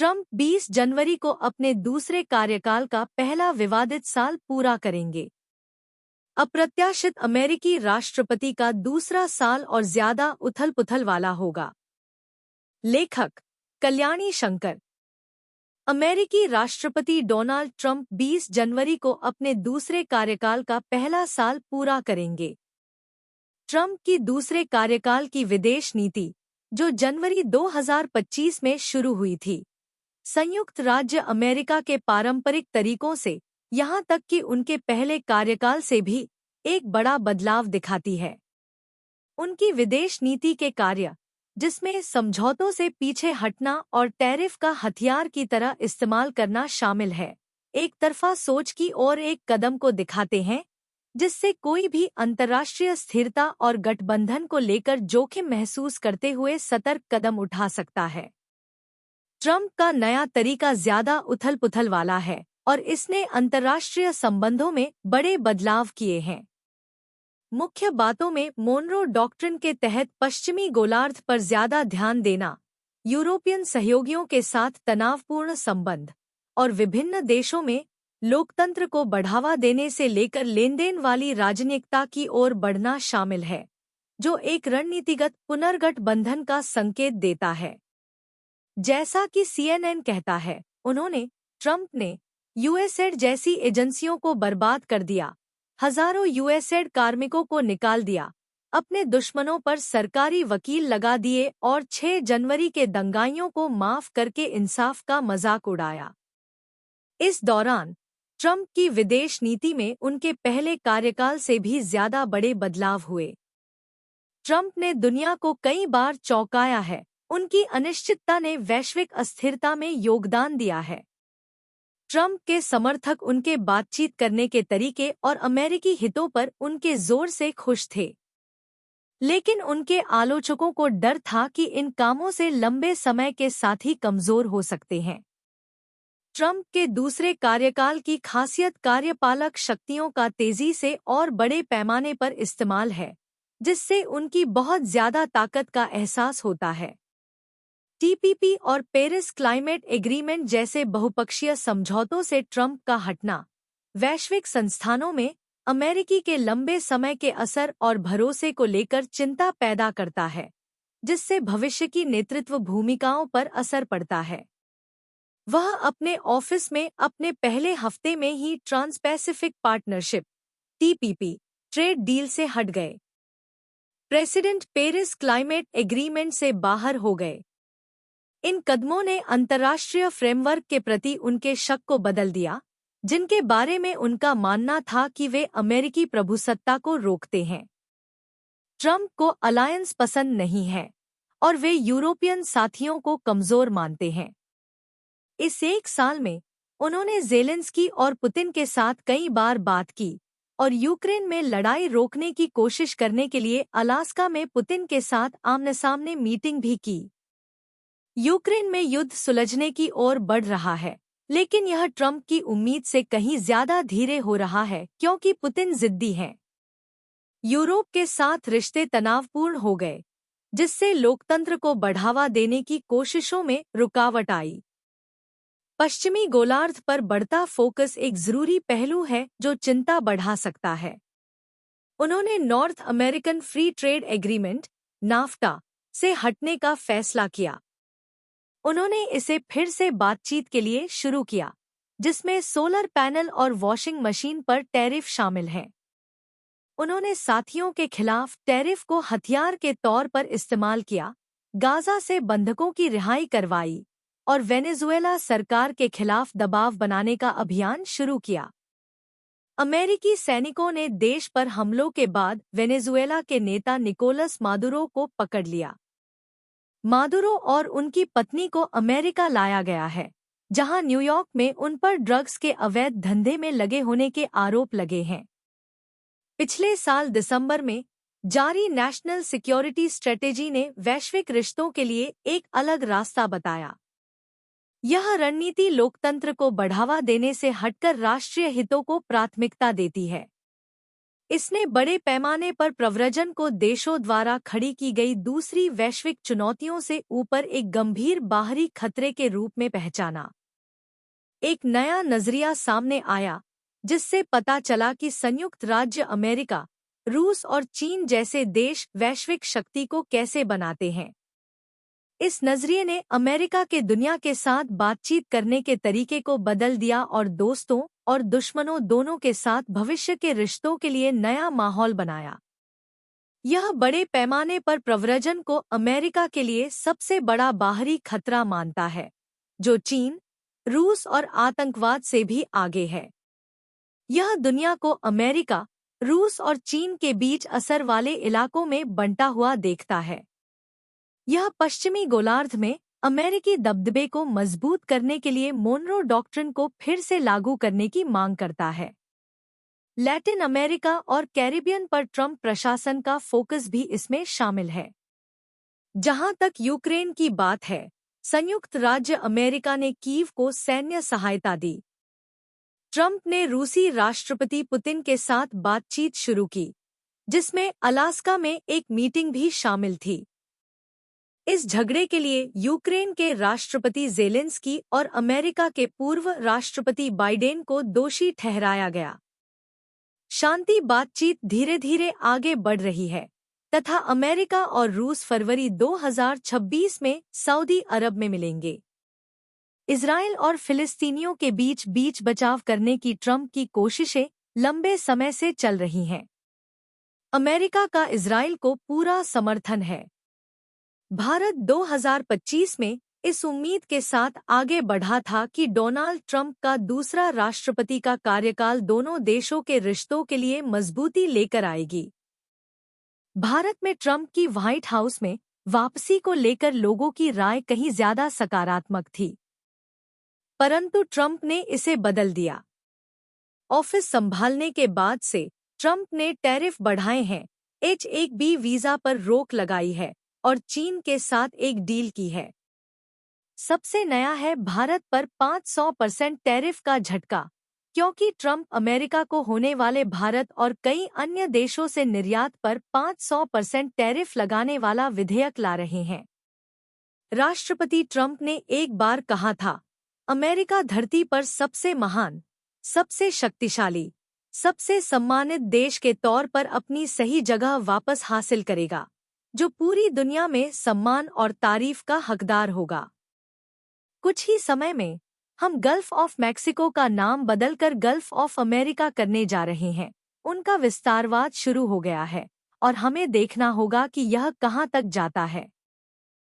Trump 20 जनवरी को अपने दूसरे कार्यकाल का पहला विवादित साल पूरा करेंगे। अप्रत्याशित अमेरिकी राष्ट्रपति का दूसरा साल और ज्यादा उथल-पुथल वाला होगा। लेखक कल्याणी शंकर। अमेरिकी राष्ट्रपति डोनाल्ड ट्रंप 20 जनवरी को अपने दूसरे कार्यकाल का पहला साल पूरा करेंगे। ट्रंप की दूसरे कार्यकाल की विदेश नीति, जो जनवरी 2025 में शुरू हुई थी, संयुक्त राज्य अमेरिका के पारंपरिक तरीकों से यहां तक कि उनके पहले कार्यकाल से भी एक बड़ा बदलाव दिखाती है। उनकी विदेश नीति के कार्य, जिसमें समझौतों से पीछे हटना और टैरिफ का हथियार की तरह इस्तेमाल करना शामिल है, एक तरफा सोच की ओर एक कदम को दिखाते हैं, जिससे कोई भी अंतर्राष्ट्रीय स्थिरता और गठबंधन को लेकर जोखिम महसूस करते हुए सतर्क कदम उठा सकता है। ट्रंप का नया तरीका ज्यादा उथल-पुथल वाला है और इसने अंतर्राष्ट्रीय संबंधों में बड़े बदलाव किए हैं। मुख्य बातों में मोनरो डॉक्ट्रिन के तहत पश्चिमी गोलार्ध पर ज्यादा ध्यान देना, यूरोपियन सहयोगियों के साथ तनावपूर्ण संबंध और विभिन्न देशों में लोकतंत्र को बढ़ावा देने से लेकर लेनदेन वाली राजनीतिकता की ओर बढ़ना शामिल है, जो एक रणनीतिगत पुनर्गठबंधन का संकेत देता है। जैसा कि CNN कहता है, ट्रंप ने यूएसएड जैसी एजेंसियों को बर्बाद कर दिया, हजारों यूएसएड कार्मिकों को निकाल दिया, अपने दुश्मनों पर सरकारी वकील लगा दिए और 6 जनवरी के दंगाइयों को माफ करके इंसाफ का मजाक उड़ाया। इस दौरान ट्रंप की विदेश नीति में उनके पहले कार्यकाल से भी ज्यादा बड़े बदलाव हुए। ट्रंप ने दुनिया को कई बार चौंकाया है, उनकी अनिश्चितता ने वैश्विक अस्थिरता में योगदान दिया है। ट्रंप के समर्थक उनके बातचीत करने के तरीके और अमेरिकी हितों पर उनके जोर से खुश थे, लेकिन उनके आलोचकों को डर था कि इन कामों से लंबे समय के साथ ही कमजोर हो सकते हैं। ट्रंप के दूसरे कार्यकाल की खासियत कार्यपालक शक्तियों का तेजी से और बड़े पैमाने पर इस्तेमाल है, जिससे उनकी बहुत ज्यादा ताकत का एहसास होता है। TPP और पेरिस क्लाइमेट एग्रीमेंट जैसे बहुपक्षीय समझौतों से ट्रंप का हटना वैश्विक संस्थानों में अमेरिकी के लंबे समय के असर और भरोसे को लेकर चिंता पैदा करता है, जिससे भविष्य की नेतृत्व भूमिकाओं पर असर पड़ता है। वह अपने ऑफिस में अपने पहले हफ्ते में ही trans pacific partnership TPP trade deal से हट गए। प्रेसिडेंट पेरिस क्लाइमेट एग्रीमेंट से बाहर हो गए। इन कदमों ने अंतर्राष्ट्रीय फ्रेमवर्क के प्रति उनके शक को बदल दिया, जिनके बारे में उनका मानना था कि वे अमेरिकी प्रभुसत्ता को रोकते हैं। ट्रंप को अलायंस पसंद नहीं है और वे यूरोपियन साथियों को कमजोर मानते हैं। इस एक साल में उन्होंने ज़ेलेंस्की और पुतिन के साथ कई बार बात की और यूक्रेन में लड़ाई रोकने की कोशिश करने के लिए अलास्का में पुतिन के साथ आमने-सामने मीटिंग भी की। यूक्रेन में युद्ध सुलझने की ओर बढ़ रहा है, लेकिन यह ट्रंप की उम्मीद से कहीं ज्यादा धीरे हो रहा है क्योंकि पुतिन जिद्दी हैं। यूरोप के साथ रिश्ते तनावपूर्ण हो गए, जिससे लोकतंत्र को बढ़ावा देने की कोशिशों में रुकावट आई। पश्चिमी गोलार्ध पर बढ़ता फोकस एक जरूरी पहलू है जो चिंता बढ़ा सकता है। उन्होंने north American free trade agreement NAFTA से हटने का फैसला किया। उन्होंने इसे फिर से बातचीत के लिए शुरू किया, जिसमें सोलर पैनल और वॉशिंग मशीन पर टैरिफ शामिल हैं। उन्होंने साथियों के खिलाफ टैरिफ को हथियार के तौर पर इस्तेमाल किया, गाजा से बंधकों की रिहाई करवाई और वेनेजुएला सरकार के खिलाफ दबाव बनाने का अभियान शुरू किया। अमेरिकी सैनिकों ने देश पर हमलों के बाद वेनेजुएला के नेता निकोलस मादुरो को पकड़ लिया। मादुरो और उनकी पत्नी को अमेरिका लाया गया है, जहां न्यूयॉर्क में उन पर ड्रग्स के अवैध धंधे में लगे होने के आरोप लगे हैं। पिछले साल दिसंबर में जारी नेशनल सिक्योरिटी स्ट्रेटेजी ने वैश्विक रिश्तों के लिए एक अलग रास्ता बताया। यह रणनीति लोकतंत्र को बढ़ावा देने से हटकर राष्ट्रीय हितों को प्राथमिकता देती है। इसने बड़े पैमाने पर प्रव्रजन को देशों द्वारा खड़ी की गई दूसरी वैश्विक चुनौतियों से ऊपर एक गंभीर बाहरी खतरे के रूप में पहचाना। एक नया नजरिया सामने आया जिससे पता चला कि संयुक्त राज्य अमेरिका, रूस और चीन जैसे देश वैश्विक शक्ति को कैसे बनाते हैं। इस नजरिए ने अमेरिका के दुनिया के साथ बातचीत करने के तरीके को बदल दिया और दोस्तों और दुश्मनों दोनों के साथ भविष्य के रिश्तों के लिए नया माहौल बनाया। यह बड़े पैमाने पर प्रव्रजन को अमेरिका के लिए सबसे बड़ा बाहरी खतरा मानता है, जो चीन, रूस और आतंकवाद से भी आगे है। यह दुनिया को अमेरिका, रूस और चीन के बीच असर वाले इलाकों में बंटा हुआ देखता है। यह पश्चिमी गोलार्ध में अमेरिकी दबदबे को मजबूत करने के लिए मोनरो डॉक्ट्रिन को फिर से लागू करने की मांग करता है। लैटिन अमेरिका और कैरिबियन पर ट्रंप प्रशासन का फोकस भी इसमें शामिल है। जहां तक यूक्रेन की बात है, संयुक्त राज्य अमेरिका ने कीव को सैन्य सहायता दी। ट्रंप ने रूसी राष्ट्रपति पुतिन के साथ बातचीत शुरू की, जिसमें अलास्का में एक मीटिंग भी शामिल थी। इस झगड़े के लिए यूक्रेन के राष्ट्रपति ज़ेलेंस्की और अमेरिका के पूर्व राष्ट्रपति बाइडेन को दोषी ठहराया गया। शांति बातचीत धीरे धीरे आगे बढ़ रही है तथा अमेरिका और रूस फरवरी 2026 में सऊदी अरब में मिलेंगे। इजराइल और फिलिस्तीनियों के बीच बीच बचाव करने की ट्रंप की कोशिशें लंबे समय से चल रही हैं। अमेरिका का इजराइल को पूरा समर्थन है। भारत 2025 में इस उम्मीद के साथ आगे बढ़ा था कि डोनाल्ड ट्रंप का दूसरा राष्ट्रपति का कार्यकाल दोनों देशों के रिश्तों के लिए मजबूती लेकर आएगी। भारत में ट्रंप की व्हाइट हाउस में वापसी को लेकर लोगों की राय कहीं ज्यादा सकारात्मक थी, परंतु ट्रंप ने इसे बदल दिया। ऑफिस संभालने के बाद से ट्रंप ने टैरिफ बढ़ाए हैं, H-1B वीजा पर रोक लगाई है और चीन के साथ एक डील की है। सबसे नया है भारत पर 500% टैरिफ का झटका, क्योंकि ट्रंप अमेरिका को होने वाले भारत और कई अन्य देशों से निर्यात पर 500% टैरिफ लगाने वाला विधेयक ला रहे हैं। राष्ट्रपति ट्रंप ने एक बार कहा था, अमेरिका धरती पर सबसे महान, सबसे शक्तिशाली, सबसे सम्मानित देश के तौर पर अपनी सही जगह वापस हासिल करेगा, जो पूरी दुनिया में सम्मान और तारीफ का हकदार होगा। कुछ ही समय में हम गल्फ ऑफ मैक्सिको का नाम बदलकर गल्फ ऑफ अमेरिका करने जा रहे हैं। उनका विस्तारवाद शुरू हो गया है और हमें देखना होगा कि यह कहां तक जाता है।